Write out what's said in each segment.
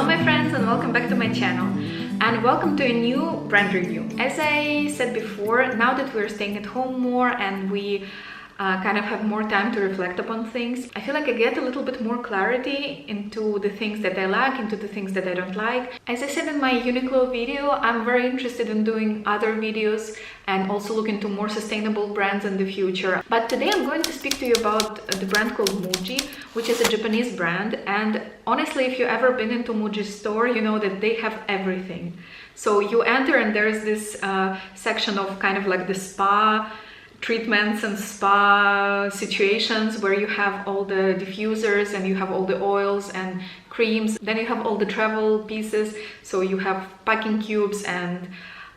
my friends, and welcome back to my channel, and welcome to a new brand review. As I said before, now that we're staying at home more and we kind of have more time to reflect upon things, I feel like I get a little bit more clarity into the things that I like, into the things that I don't like. As I said in my Uniqlo video, I'm very interested in doing other videos and also look into more sustainable brands in the future. But today I'm going to speak to you about the brand called Muji, which is a Japanese brand. And honestly, if you've ever been into Muji's store, you know that they have everything. So you enter and there's this section of kind of like the spa treatments and spa situations where you have all the diffusers and you have all the oils and creams. Then you have all the travel pieces, so you have packing cubes and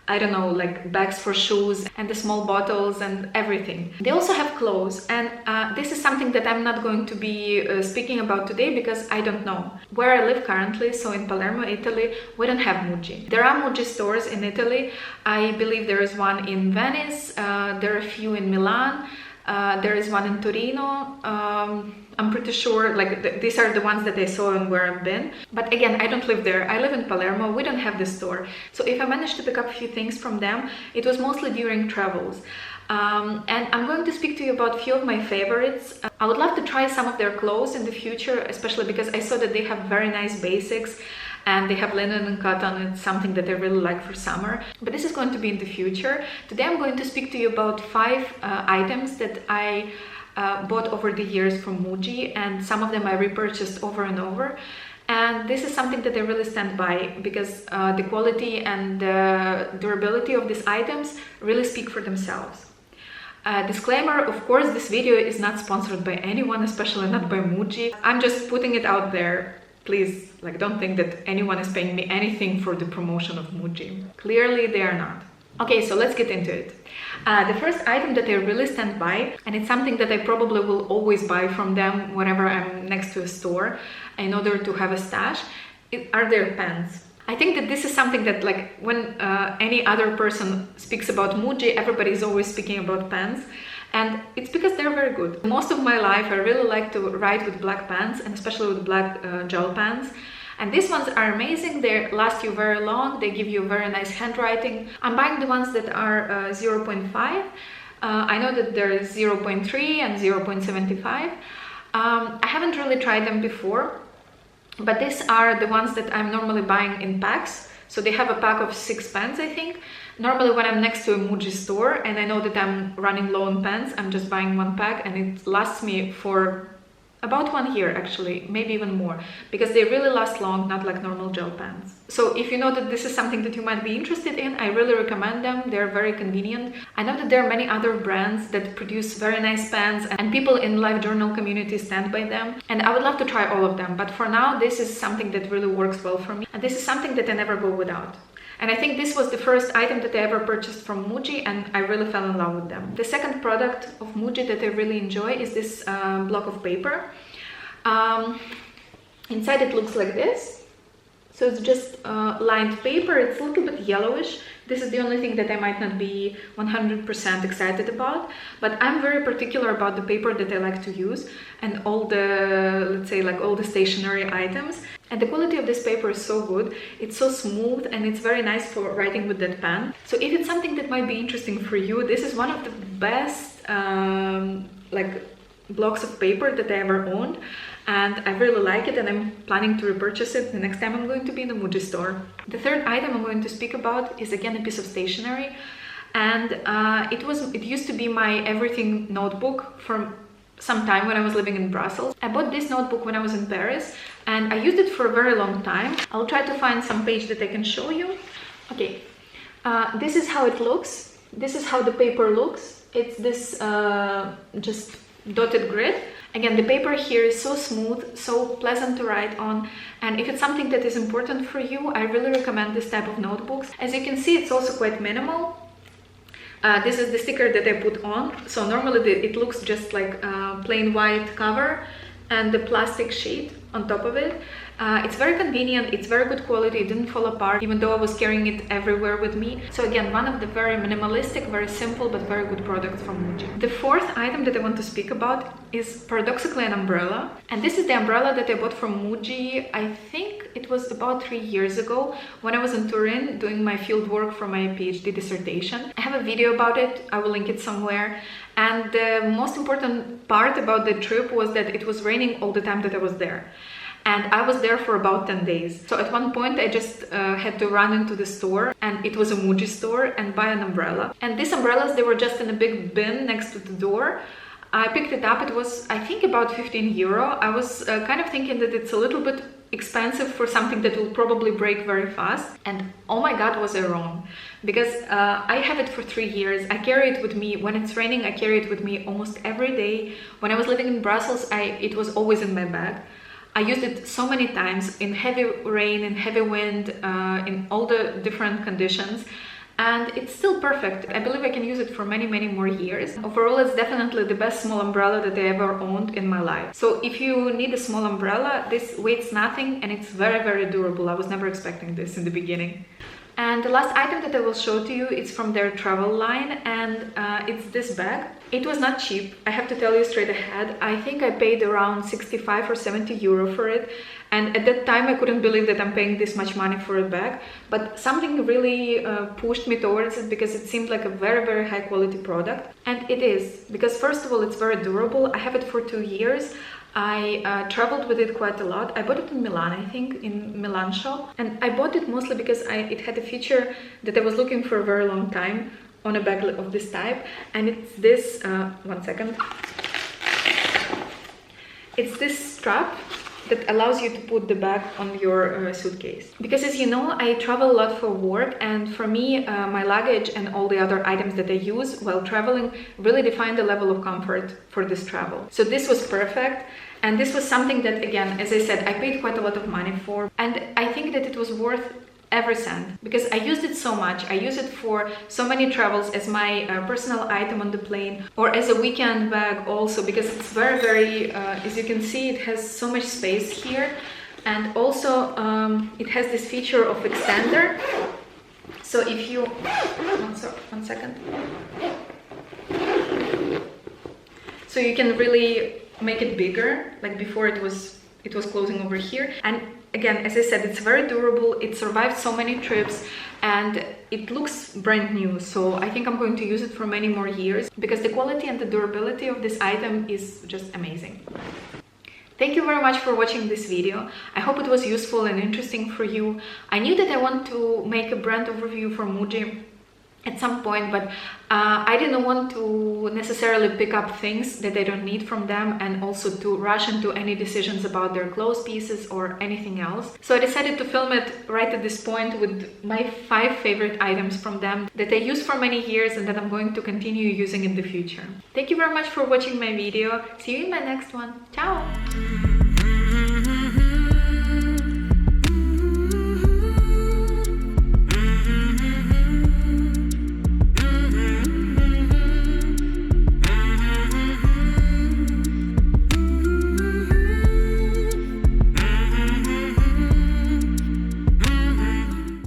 I don't know, like bags for shoes and the small bottles and everything. They also have clothes, and this is something that I'm not going to be speaking about today because I don't know. Where I live currently, so in Palermo, Italy, we don't have Muji. There are Muji stores in Italy. I believe there is one in Venice, there are a few in Milan, there is one in Torino. I'm pretty sure, like, these are the ones that I saw and where I've been. But again, I don't live there. I live in Palermo. We don't have the store. So if I managed to pick up a few things from them, it was mostly during travels. And I'm going to speak to you about a few of my favorites. I would love to try some of their clothes in the future, especially because I saw that they have very nice basics and they have linen and cotton. It's something that I really like for summer. But this is going to be in the future. Today I'm going to speak to you about 5 items that I bought over the years from Muji, and some of them I repurchased over and over. And this is something that I really stand by because the quality and the durability of these items really speak for themselves. Disclaimer, of course, this video is not sponsored by anyone, especially not by Muji. I'm just putting it out there. Please, like, don't think that anyone is paying me anything for the promotion of Muji. Clearly they are not. Okay, so let's get into it. The first item that I really stand by, and it's something that I probably will always buy from them whenever I'm next to a store in order to have a stash, are their pens. I think that this is something that, like, when any other person speaks about Muji, everybody is always speaking about pens. And it's because they're very good. Most of my life, I really like to write with black pens, and especially with black gel pens. And these ones are amazing. They last you very long. They give you very nice handwriting. I'm buying the ones that are 0.5. I know that there is 0.3 and 0.75. I haven't really tried them before, but these are the ones that I'm normally buying in packs. So they have a pack of 6 pens, I think. Normally when I'm next to a Muji store and I know that I'm running low on pens, I'm just buying 1 pack, and it lasts me for about 1 year, actually, maybe even more, because they really last long, not like normal gel pens. So if you know that this is something that you might be interested in, I really recommend them. They're very convenient. I know that there are many other brands that produce very nice pens, and people in live journal community stand by them, and I would love to try all of them, but for now this is something that really works well for me, and this is something that I never go without. And I think this was the first item that I ever purchased from Muji, and I really fell in love with them. The second product of Muji that I really enjoy is this block of paper. Inside it looks like this. So it's just lined paper. It's a little bit yellowish. This is the only thing that I might not be 100% excited about, but I'm very particular about the paper that I like to use and all the, let's say, like all the stationery items. And the quality of this paper is so good. It's so smooth and it's very nice for writing with that pen. So if it's something that might be interesting for you, this is one of the best like blocks of paper that I ever owned. And I really like it, and I'm planning to repurchase it the next time I'm going to be in the Muji store. The third item I'm going to speak about is again a piece of stationery, and it used to be my everything notebook from some time when I was living in Brussels. I bought this notebook when I was in Paris, and I used it for a very long time. I'll try to find some page that I can show you. Okay, this is how it looks. This is how the paper looks. It's this just dotted grid. Again, the paper here is so smooth, so pleasant to write on, and if it's something that is important for you, I really recommend this type of notebooks. As you can see, it's also quite minimal. This is the sticker that I put on. So normally it looks just like a plain white cover and the plastic sheet. on top of it. It's very convenient, it's very good quality, it didn't fall apart even though I was carrying it everywhere with me. So again, one of the very minimalistic, very simple but very good products from Muji. The fourth item that I want to speak about is paradoxically an umbrella, and this is the umbrella that I bought from Muji. I think it was about 3 years ago when I was in Turin doing my field work for my PhD dissertation. I have a video about it, I will link it somewhere. And the most important part about the trip was that it was raining all the time that I was there. And I was there for about 10 days. So at one point I just had to run into the store, and it was a Muji store, and buy an umbrella. And these umbrellas, they were just in a big bin next to the door. I picked it up, it was I think about 15 euro. I was kind of thinking that it's a little bit expensive for something that will probably break very fast, and oh my god, was I wrong, because I have it for 3 years. I carry it with me when it's raining, I carry it with me almost every day. When I was living in Brussels, it was always in my bag. I used it so many times in heavy rain, in heavy wind, in all the different conditions, and it's still perfect. I believe I can use it for many more years. Overall, it's definitely the best small umbrella that I ever owned in my life. So if you need a small umbrella, this weighs nothing and it's very durable. I was never expecting this in the beginning. And the last item that I will show to you is from their travel line, and it's this bag. It was not cheap, I have to tell you straight ahead. I think I paid around 65 or 70 euro for it, and at that time I couldn't believe that I'm paying this much money for a bag, but something really pushed me towards it because it seemed like a very high quality product. And it is, because first of all, it's very durable. I have it for 2 years. I traveled with it quite a lot. I bought it in Milan, I think, in Milan shop, and I bought it mostly because it had a feature that I was looking for a very long time on a bag of this type, and it's this, one second, it's this strap that allows you to put the bag on your suitcase. Because as you know, I travel a lot for work, and for me, my luggage and all the other items that I use while traveling really define the level of comfort for this travel. So this was perfect, and this was something that, again, as I said, I paid quite a lot of money for, and I think that it was worth every cent, because I used it so much. I use it for so many travels as my personal item on the plane, or as a weekend bag also, because it's very as you can see, it has so much space here, and also it has this feature of extender. So if you one second, so you can really make it bigger. Like before, it was closing over here, and again, as I said, it's very durable, it survived so many trips, and it looks brand new. So I think I'm going to use it for many more years, because the quality and the durability of this item is just amazing. Thank you very much for watching this video. I hope it was useful and interesting for you. I knew that I want to make a brand overview for Muji at some point, but I didn't want to necessarily pick up things that I don't need from them, and also to rush into any decisions about their clothes pieces or anything else. So I decided to film it right at this point with my 5 favorite items from them that I used for many years and that I'm going to continue using in the future. Thank you very much for watching my video. See you in my next one. Ciao!